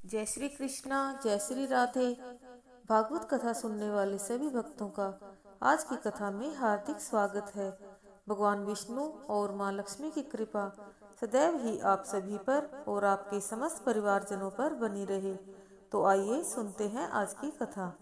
जय श्री कृष्णा, जय श्री राधे। भागवत कथा सुनने वाले सभी भक्तों का आज की कथा में हार्दिक स्वागत है। भगवान विष्णु और माँ लक्ष्मी की कृपा सदैव ही आप सभी पर और आपके समस्त परिवारजनों पर बनी रहे। तो आइए सुनते हैं आज की कथा।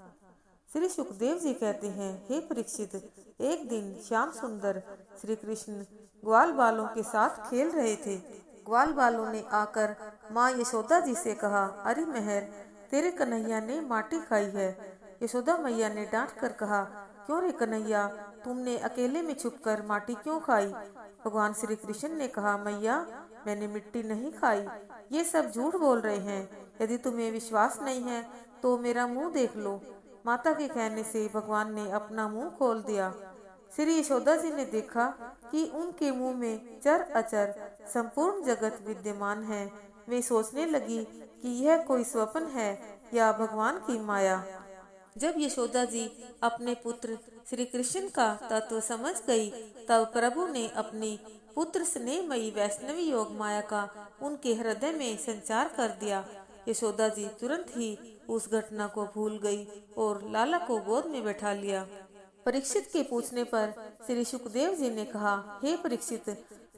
श्री सुखदेव जी कहते हैं, हे परीक्षित, एक दिन श्याम सुंदर श्री कृष्ण ग्वाल बालों के साथ खेल रहे थे। ग्वाल बालों ने आकर माँ यशोदा जी से कहा, अरे मेहर, तेरे कन्हैया ने माटी खाई है। यशोदा मैया ने डांट कर कहा, क्यों रे कन्हैया, तुमने अकेले में छुपकर माटी क्यों खाई? भगवान श्री कृष्ण ने कहा, मैया, मैंने मिट्टी नहीं खाई, ये सब झूठ बोल रहे हैं। यदि तुम्हें विश्वास नहीं है तो मेरा मुंह देख लो। माता के कहने से भगवान ने अपना मुंह खोल दिया। श्री यशोदा जी ने देखा कि उनके मुंह में चर अचर संपूर्ण जगत विद्यमान है। वे सोचने लगी कि यह कोई स्वप्न है या भगवान की माया। जब यशोदा जी अपने पुत्र श्री कृष्ण का तत्व समझ गई, तब प्रभु ने अपनी पुत्र स्नेहमयी वैष्णवी योग माया का उनके हृदय में संचार कर दिया। यशोदा जी तुरंत ही उस घटना को भूल गई और लाला को गोद में बैठा लिया। परीक्षित के पूछने पर श्री सुखदेव जी ने कहा, हे परीक्षित,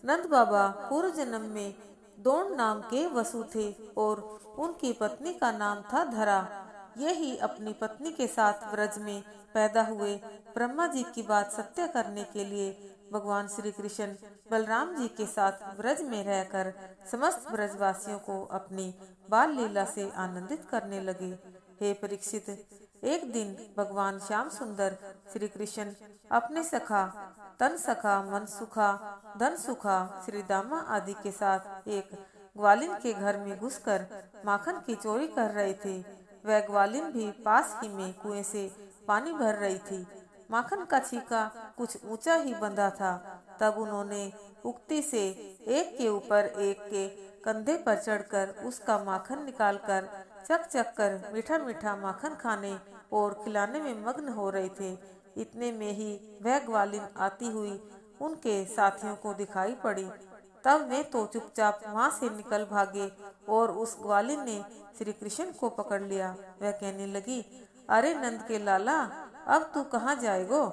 नंद बाबा पूर्व जन्म में दोण नाम के वसु थे और उनकी पत्नी का नाम था धरा। यही अपनी पत्नी के साथ व्रज में पैदा हुए। ब्रह्मा जी की बात सत्य करने के लिए भगवान श्री कृष्ण बलराम जी के साथ व्रज में रहकर समस्त ब्रजवासियों को अपनी बाल लीला से आनंदित करने लगे। हे परीक्षित, एक दिन भगवान श्याम सुंदर श्री कृष्ण अपने सखा तन सखा मन सुखा धन सुखा श्री दामा आदि के साथ एक ग्वालिन के घर में घुसकर माखन की चोरी कर रहे थे। वह ग्वालिन भी पास ही में कुएं से पानी भर रही थी। माखन का छीका कुछ ऊंचा ही बंधा था। तब उन्होंने उक्ति से एक के ऊपर एक के कंधे पर चढ़कर उसका माखन निकालकर चक चक कर मीठा मीठा माखन खाने और खिलाने में मग्न हो रहे थे। इतने में ही वह ग्वालिन आती हुई उनके साथियों को दिखाई पड़ी। तब वे तो चुपचाप वहां से निकल भागे और उस ग्वालिन ने श्री कृष्ण को पकड़ लिया। वह कहने लगी, अरे नंद के लाला, अब तू कहाँ जाएगो?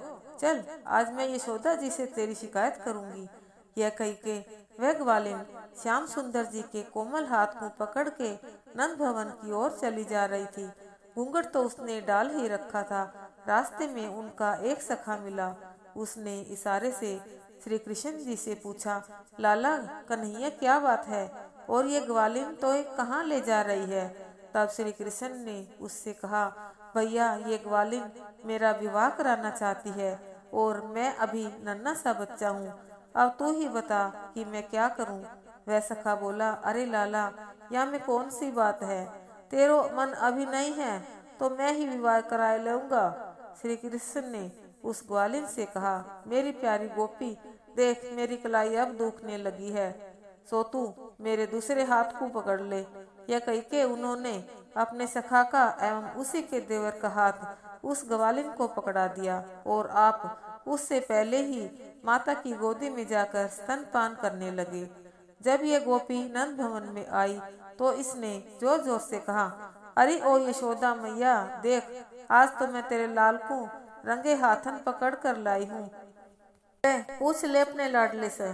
चल, आज मैं यशोदा जी से तेरी शिकायत करूंगी। यह कही के वह ग्वालिन श्याम सुंदर जी के कोमल हाथ को पकड़ के नंद भवन की ओर चली जा रही थी। घूंघट तो उसने डाल ही रखा था। रास्ते में उनका एक सखा मिला। उसने इशारे से श्री कृष्ण जी से पूछा, लाला कन्हैया, क्या बात है और ये ग्वालिन तो कहाँ ले जा रही है? तब श्री कृष्ण ने उससे कहा, भैया, ये ग्वालिन मेरा विवाह कराना चाहती है और मैं अभी नन्हा सा बच्चा हूँ। अब तू ही बता कि मैं क्या करूँ? वह सखा बोला, अरे लाला, यहाँ में कौन सी बात है? तेरो मन अभी नहीं है तो मैं ही विवाह करा लूंगा। श्री कृष्ण ने उस ग्वालिन से कहा, मेरी प्यारी गोपी, देख मेरी कलाई अब दुखने लगी है, सो तू मेरे दूसरे हाथ को पकड़ ले। यह कह के उन्होंने अपने सखा का एवं उसी के देवर का हाथ उस ग्वालिन को पकड़ा दिया और आप उससे पहले ही माता की गोदी में जाकर स्तनपान करने लगे। जब ये गोपी नंद भवन में आई तो इसने जोर जोर से कहा, अरे ओ यशोदा मैया, देख, आज तो मैं तेरे लाल को रंगे हाथन पकड़ कर लाई हूँ। पूछ ले अपने लाडले से।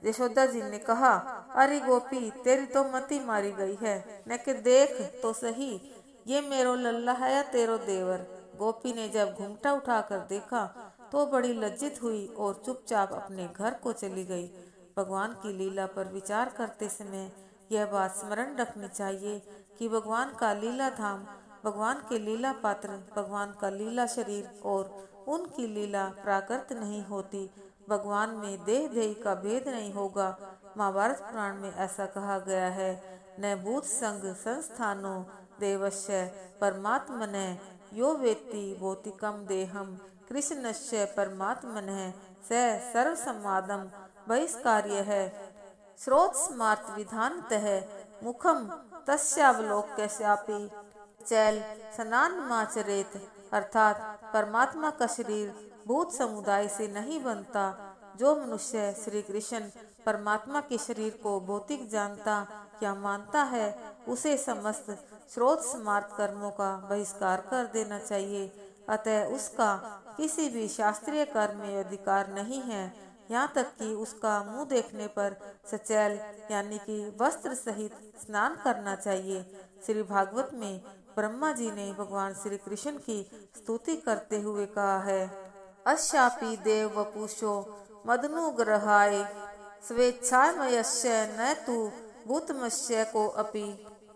यशोदा जी ने कहा, अरे गोपी, तेरी तो मती मारी गई है, न के देख तो सही, ये मेरो लल्ला है या तेरो देवर? गोपी ने जब घूंघटा उठाकर देखा तो बड़ी लज्जित हुई और चुपचाप अपने घर को चली गई। भगवान की लीला पर विचार करते समय यह बात स्मरण रखनी चाहिए कि भगवान का लीला धाम, भगवान के लीला पात्र, भगवान का लीला शरीर और उनकी लीला प्राकृत नहीं होती। भगवान में देह देह का भेद नहीं होगा। महाभारत पुराण में ऐसा कहा गया है, न भूत संग संस्थानो देवस्य परमात्मने यो वेत्ति भौतिकम देहम कृष्णस्य परमात्मनः स सर्व संवादम बहिष्कार्य है। स्रोत स्मार्त विधानतः मुखम तस्यावलोक्यस्यापि चैल स्नान माचरेत। अर्थात परमात्मा का शरीर भूत समुदाय से नहीं बनता। जो मनुष्य श्री कृष्ण परमात्मा के शरीर को भौतिक जानता या मानता है, उसे समस्त स्रोत स्मार्त कर्मों का बहिष्कार कर देना चाहिए। अतः उसका किसी भी शास्त्रीय कर्म में अधिकार नहीं है, यहाँ तक कि उसका मुंह देखने पर सचैल यानी कि वस्त्र सहित स्नान करना चाहिए। श्री भागवत में ब्रह्मा जी ने भगवान श्री कृष्ण की स्तुति करते हुए कहा है, अशापि देव वपुषो मदनुग्रहाय स्वेच्छामयस्य न तु भूतमस्य को अपि।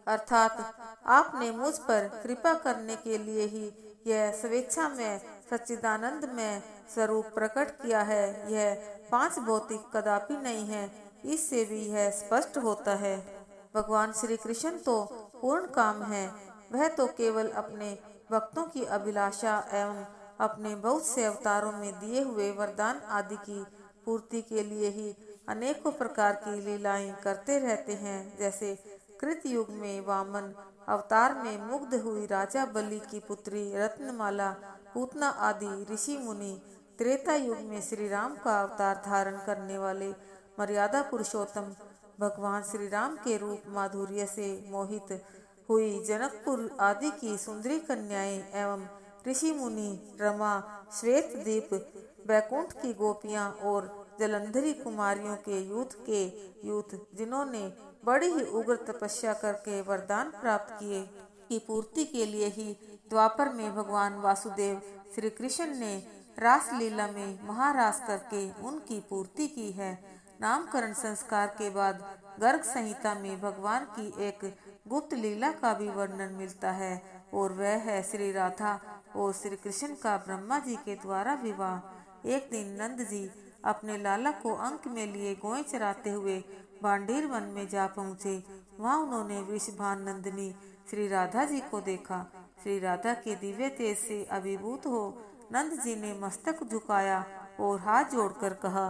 अर्थात आपने मुझ पर कृपा करने के लिए ही यह स्वेच्छा में सच्चिदानंद में स्वरूप प्रकट किया है। यह पांच भौतिक कदापि नहीं है। इससे भी यह स्पष्ट होता है, भगवान श्री कृष्ण तो पूर्ण काम है। वह तो केवल अपने भक्तों की अभिलाषा एवं अपने बहुत से अवतारों में दिए हुए वरदान आदि की पूर्ति के लिए ही अनेकों प्रकार की लीलाएं करते रहते हैं। जैसे कृत युग में वामन अवतार में मुग्ध हुई राजा बलि की पुत्री रत्नमाला, पूतना आदि ऋषि मुनि, त्रेता युग में श्री राम का अवतार धारण करने वाले मर्यादा पुरुषोत्तम भगवान श्री राम के रूप माधुर्य से मोहित हुई जनकपुर आदि की सुंदरी कन्याएं एवं ऋषि मुनि, रमा, श्वेत दीप, बैकुंठ की गोपियां और जलंधरी कुमारियों के यूथ जिन्होंने बड़ी ही उग्र तपस्या करके वरदान प्राप्त किए की पूर्ति के लिए ही द्वापर में भगवान वासुदेव श्री कृष्ण ने रास लीला में महारास करके उनकी पूर्ति की है। नामकरण संस्कार के बाद गर्ग संहिता में भगवान की एक गुप्त लीला का भी वर्णन मिलता है और वह है श्री राधा और श्री कृष्ण का ब्रह्मा जी के द्वारा विवाह। एक दिन नंद जी अपने लाला को अंक में लिए गोएं चराते हुए भांडीर वन में जा पहुँचे। वहाँ उन्होंने वृषभान नंदिनी श्री राधा जी को देखा। श्री राधा के दिव्य तेज से अभिभूत हो नंद जी ने मस्तक झुकाया और हाथ जोड़कर कहा,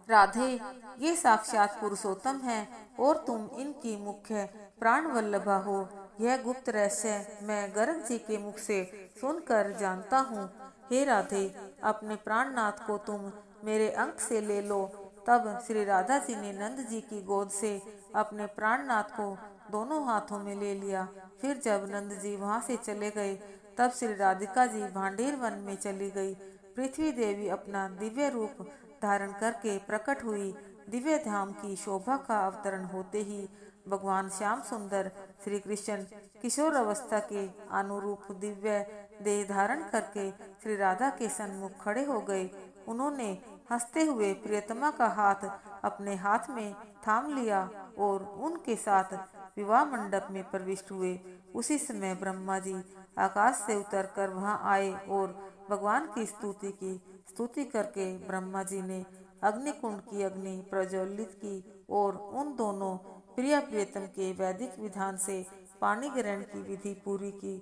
राधे, ये साक्षात पुरुषोत्तम है और तुम इनकी मुख्य प्राण वल्लभा हो। यह गुप्त रहस्य मैं गर्ग जी के मुख से सुनकर जानता हूँ। हे राधे, अपने प्राणनाथ को तुम मेरे अंक से ले लो। तब श्री राधा जी ने नंद जी की गोद से अपने प्राणनाथ को दोनों हाथों में ले लिया। फिर जब नंद जी वहाँ से चले गए तब श्री राधिका जी भांडीर वन में चली गई। पृथ्वी देवी अपना दिव्य रूप धारण करके प्रकट हुई। दिव्य धाम की शोभा का अवतरण होते ही भगवान श्याम सुंदर श्री कृष्ण किशोर अवस्था के अनुरूप दिव्य देह धारण करके श्री राधा के सन्मुख खड़े हो गए। उन्होंने हंसते हुए प्रियतमा का हाथ अपने हाथ में थाम लिया और उनके साथ विवाह मंडप में प्रविष्ट हुए। उसी समय ब्रह्मा जी आकाश से उतरकर वहां आए और भगवान की स्तुति करके ब्रह्मा जी ने अग्निकुंड की अग्नि प्रज्वलित की और उन दोनों प्रिय प्रियतम के वैदिक विधान से पानी ग्रहण की विधि पूरी की।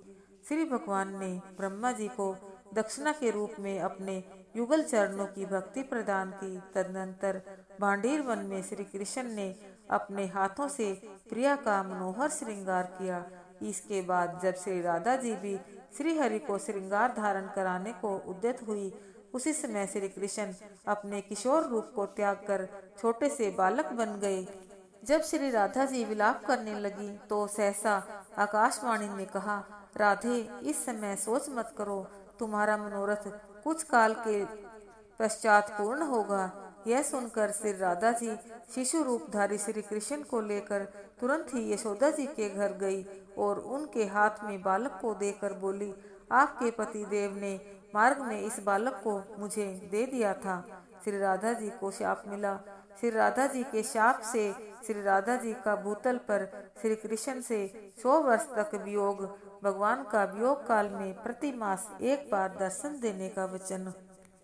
श्री भगवान ने ब्रह्मा जी को दक्षिणा के रूप में अपने युगल चरणों की भक्ति प्रदान की। तदनंतर भांडीर वन में श्री कृष्ण ने अपने हाथों से प्रिया का मनोहर श्रृंगार किया। इसके बाद जब श्री राधा जी भी श्री हरि को श्रृंगार धारण कराने को उद्यत हुई, उसी समय श्री कृष्ण अपने किशोर रूप को त्याग कर छोटे से बालक बन गए। जब श्री राधा जी विलाप करने लगी तो सहसा आकाशवाणी ने कहा, राधे, इस समय सोच मत करो, तुम्हारा मनोरथ कुछ काल के पश्चात पूर्ण होगा। यह सुनकर श्री राधा जी शिशु रूपधारी श्री कृष्ण को लेकर तुरंत ही यशोदा जी के घर गई और उनके हाथ में बालक को देकर बोली, आपके पति देव ने मार्ग में इस बालक को मुझे दे दिया था। श्री राधा जी को शाप मिला। श्री राधा जी के शाप से श्री राधा जी का भूतल पर श्री कृष्ण से 100 वर्ष तक वियोग, भगवान का वियोग काल में प्रति मास एक बार दर्शन देने का वचन।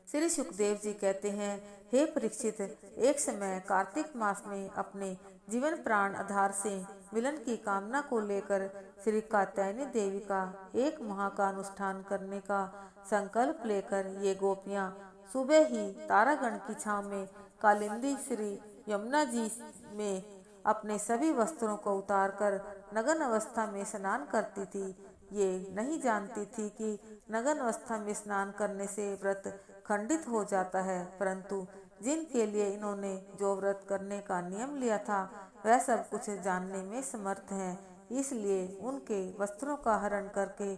श्री सुखदेव जी कहते हैं, हे परीक्षित, एक समय कार्तिक मास में अपने जीवन प्राण आधार से मिलन की कामना को लेकर श्री कात्यायनी देवी का एक माह का अनुष्ठान करने का संकल्प लेकर ये गोपियां सुबह ही तारागण की छांव में कालिंदी श्री यमुना जी में अपने सभी वस्त्रों को उतारकर नग्न अवस्था में स्नान करती थी। ये नहीं जानती थी कि नग्न अवस्था में स्नान करने से व्रत खंडित हो जाता है, परंतु जिनके लिए इन्होंने जो व्रत करने का नियम लिया था वह सब कुछ जानने में समर्थ हैं। इसलिए उनके वस्त्रों का हरण करके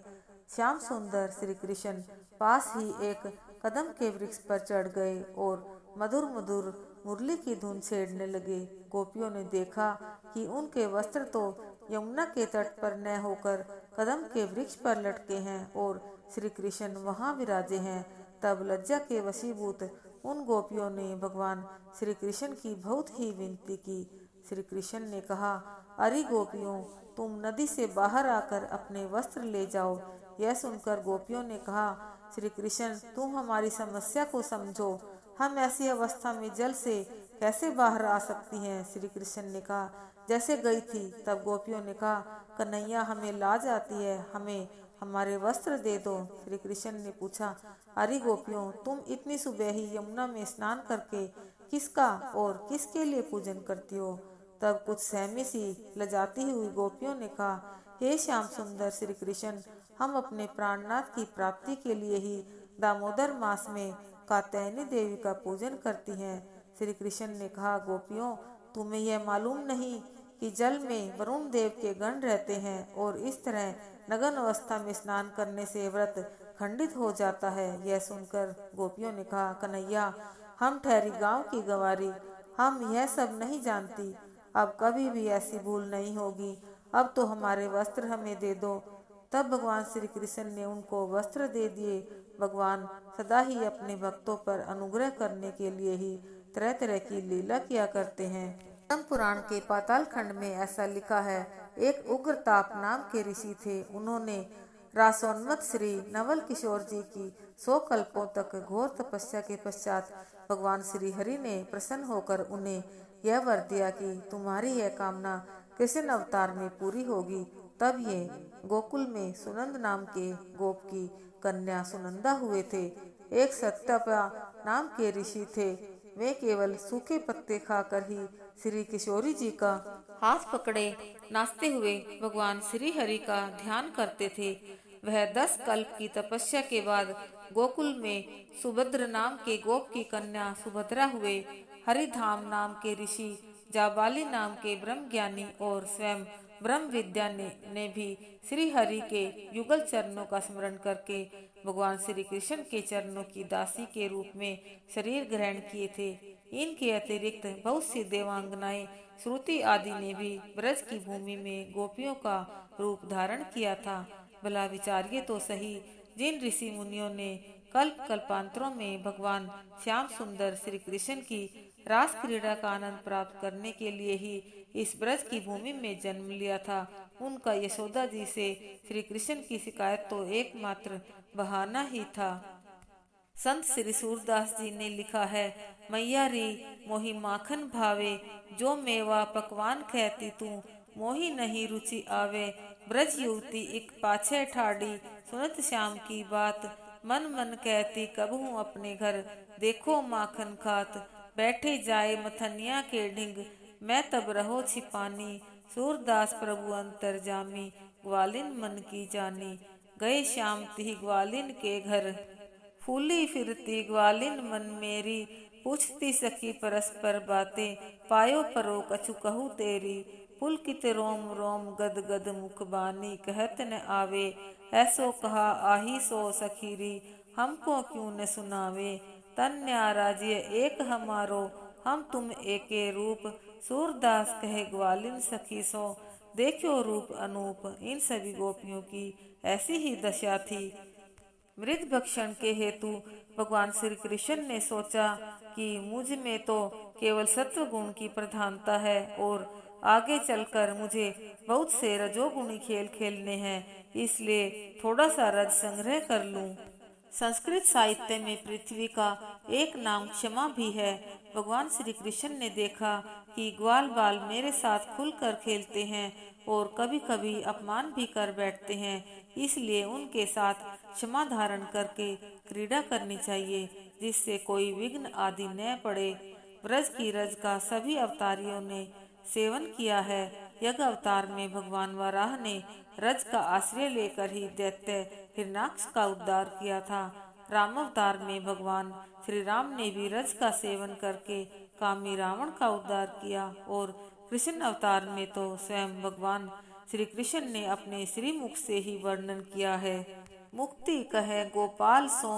श्याम सुंदर श्री कृष्ण पास ही एक कदम के वृक्ष पर चढ़ गए और मधुर मधुर मुरली की धुन छेड़ने लगे। गोपियों ने देखा कि उनके वस्त्र तो यमुना के तट पर न होकर कदम के वृक्ष पर लटके हैं और श्री कृष्ण वहां विराजे हैं। तब लज्जा के वशीभूत उन गोपियों ने भगवान श्री कृष्ण की बहुत ही विनती की। श्री कृष्ण ने कहा, अरे गोपियों, तुम नदी से बाहर आकर अपने वस्त्र ले जाओ। यह सुनकर गोपियों ने कहा, श्री कृष्ण, तुम हमारी समस्या को समझो, हम ऐसी अवस्था में जल से कैसे बाहर आ सकती हैं। श्री कृष्ण ने कहा, जैसे गई थी। तब गोपियों ने कहा, कन्हैया, हमें लाज आती है, हमें हमारे वस्त्र दे दो। श्री कृष्ण ने पूछा, अरे गोपियों, तुम इतनी सुबह ही यमुना में स्नान करके किसका और किसके लिए पूजन करती हो। तब कुछ सहमी सी लजाती हुई गोपियों ने कहा, हे श्याम सुंदर श्री कृष्ण, हम अपने प्राणनाथ की प्राप्ति के लिए ही दामोदर मास में कात्यायनी देवी का पूजन करती हैं। श्री कृष्ण ने कहा, गोपियों, तुम्हें यह मालूम नहीं कि जल में वरुण देव के गण रहते हैं और इस तरह नग्न अवस्था में स्नान करने से व्रत खंडित हो जाता है। यह सुनकर गोपियों ने कहा, कन्हैया, हम ठहरी गांव की गंवारी, हम यह सब नहीं जानती। अब कभी भी ऐसी भूल नहीं होगी। अब तो हमारे वस्त्र हमें दे दो। तब भगवान श्री कृष्ण ने उनको वस्त्र दे दिए। भगवान सदा ही अपने भक्तों पर अनुग्रह करने के लिए ही तरह तरह की लीला किया करते हैं। पद्म पुराण के पाताल खंड में ऐसा लिखा है, एक उग्रताप नाम के ऋषि थे। उन्होंने रासोन्मत्त श्री नवल किशोर जी की 100 कल्पों तक घोर तपस्या के पश्चात भगवान श्री हरि ने प्रसन्न होकर उन्हें यह वर दिया कि तुम्हारी यह कामना कृष्ण अवतार में पूरी होगी। तब ये गोकुल में सुनंद नाम के गोप की कन्या सुनंदा हुए थे। एक सत्यपा नाम के ऋषि थे। वे केवल सूखे पत्ते खाकर ही श्री किशोरी जी का हाथ पकड़े नाचते हुए भगवान श्री हरि का ध्यान करते थे। वह 10 कल्प की तपस्या के बाद गोकुल में सुभद्र नाम के गोप की कन्या सुभद्रा हुए। हरिधाम नाम के ऋषि, जाबाली नाम के ब्रह्म ज्ञानी और स्वयं ब्रह्म विद्या ने भी श्री हरि के युगल चरणों का स्मरण करके भगवान श्री कृष्ण के चरणों की दासी के रूप में शरीर ग्रहण किए थे। इनके अतिरिक्त बहुत सी देवांगनाएं श्रुति आदि ने भी ब्रज की भूमि में गोपियों का रूप धारण किया था। भला विचारिए तो सही, जिन ऋषि मुनियों ने कल्प कल्पांतरों में भगवान श्याम सुंदर श्री कृष्ण की रास क्रीड़ा का आनंद प्राप्त करने के लिए ही इस ब्रज की भूमि में जन्म लिया था, उनका यशोदा जी से श्री कृष्ण की शिकायत तो एकमात्र बहाना ही था। संत श्री सूरदास जी ने लिखा है, मैया री मोहि माखन भावे, जो मेवा पकवान कहती तू मोहि नहीं रुचि आवे। ब्रज युवती एक पाछे ठाड़ी, सुनत श्याम की बात, मन मन कहती कबहू अपने घर, देखो माखन खात, बैठे जाए मथनिया के ढिंग, मैं तब रहो छिपानी। सूरदास प्रभु अंतर जामी, ग्वालिन मन की जानी, गए श्याम तिहि ग्वालिन के घर, फूली फिरती ग्वालिन मन मेरी, पूछती सखी परस्पर बातें, पायो परो कछु कहू तेरी, पुलकित रोम रोम गद गद मुख बानी, कहत न आवे, ऐसो कहा आही सो सखीरी, हमको क्यों न सुनावे। तन न्याराज्य एक हमारो, हम तुम एके रूप, सूरदास कहे ग्वालिन सखी सो, देखो रूप अनूप। इन सभी गोपियों की ऐसी ही दशा थी। मृत भक्षण के हेतु भगवान श्री कृष्ण ने सोचा कि मुझ में तो केवल सत्व गुण की प्रधानता है और आगे चलकर मुझे बहुत से रजोगुणी खेल खेलने हैं, इसलिए थोड़ा सा रज संग्रह कर लूं। संस्कृत साहित्य में पृथ्वी का एक नाम क्षमा भी है। भगवान श्री कृष्ण ने देखा कि ग्वाल बाल मेरे साथ खुलकर खेलते हैं और कभी कभी अपमान भी कर बैठते हैं, इसलिए उनके साथ क्षमा धारण करके क्रीड़ा करनी चाहिए, जिससे कोई विघ्न आदि न पड़े। ब्रज की रज का सभी अवतारियों ने सेवन किया है। यज्ञ अवतार में भगवान वराह ने रज का आश्रय लेकर ही दैत्य हिरणाक्ष का उद्धार किया था। रामावतार में भगवान श्री राम ने भी रज का सेवन करके कामी रावण का उद्धार किया और कृष्ण अवतार में तो स्वयं भगवान श्री कृष्ण ने अपने श्रीमुख से ही वर्णन किया है। मुक्ति कहे गोपाल सो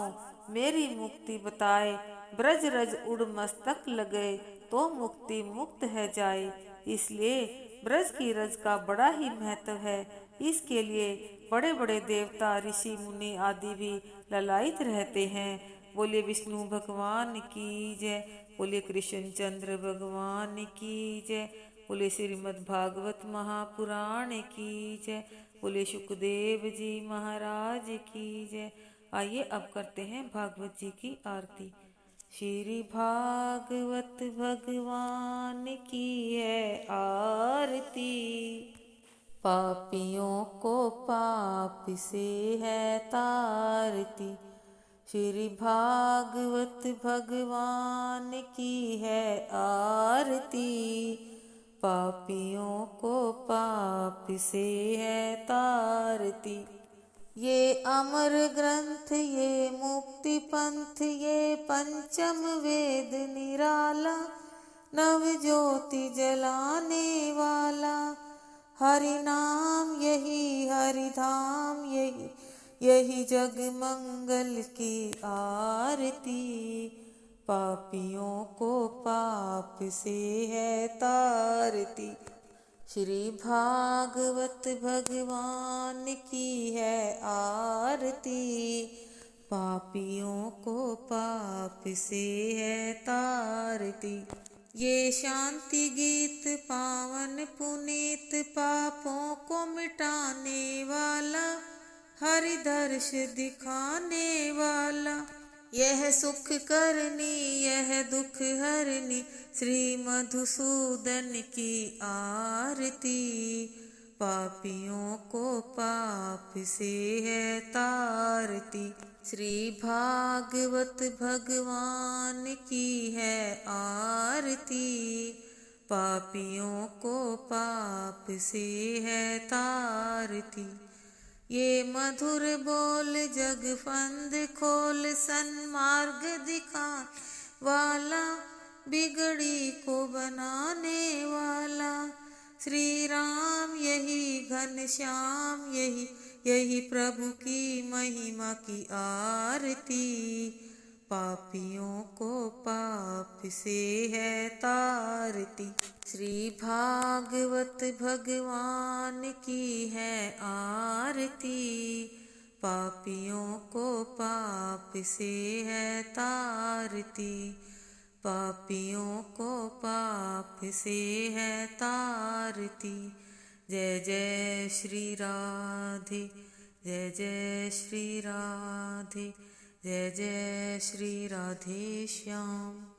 मेरी मुक्ति बताए, ब्रज रज उड़ मस्तक लगे तो मुक्ति मुक्त है जाए। इसलिए ब्रज की रज का बड़ा ही महत्व है। इसके लिए बड़े बड़े देवता ऋषि मुनि आदि भी ललायित रहते हैं। बोले विष्णु भगवान की जय, बोले कृष्ण चंद्र भगवान की जय, बोले श्रीमद् भागवत महापुराण की जय, बोले सुखदेव जी महाराज की जय। आइए अब करते हैं भागवत जी की आरती। श्री भागवत भगवान की है आरती, पापियों को पाप से है तारती। श्री भागवत भगवान की है आरती, पापियों को पाप से है तारती। ये अमर ग्रंथ ये मुक्ति पंथ ये पंचम वेद निराला, नव ज्योति जलाने वाला। हरि नाम यही हरि धाम यही, यही जग मंगल की आरती। पापियों को पाप से है तारती। श्री भागवत भगवान की है आरती, पापियों को पाप से है तारती। ये शांति गीत पावन पुनीत, पापों को मिटाने वाला, हरि दर्श दिखाने वाला। यह सुख करनी यह दुख हरनी, श्री मधुसूदन की आरती। पापियों को पाप से है तारती। श्री भागवत भगवान की है आरती, पापियों को पाप से है तारती। ये मधुर बोल जग फंद खोल, सन्मार्ग दिखाने वाला, बिगड़ी को बनाने वाला। श्री राम यही घनश्याम यही, यही प्रभु की महिमा की आरती। पापियों को पाप से है तारती। श्री भागवत भगवान की है आरती, पापियों को पाप से है तारती। पापियों को पाप से है तारती। जय जय श्री राधे, जय जय श्री राधे, जय जय श्री राधे श्याम।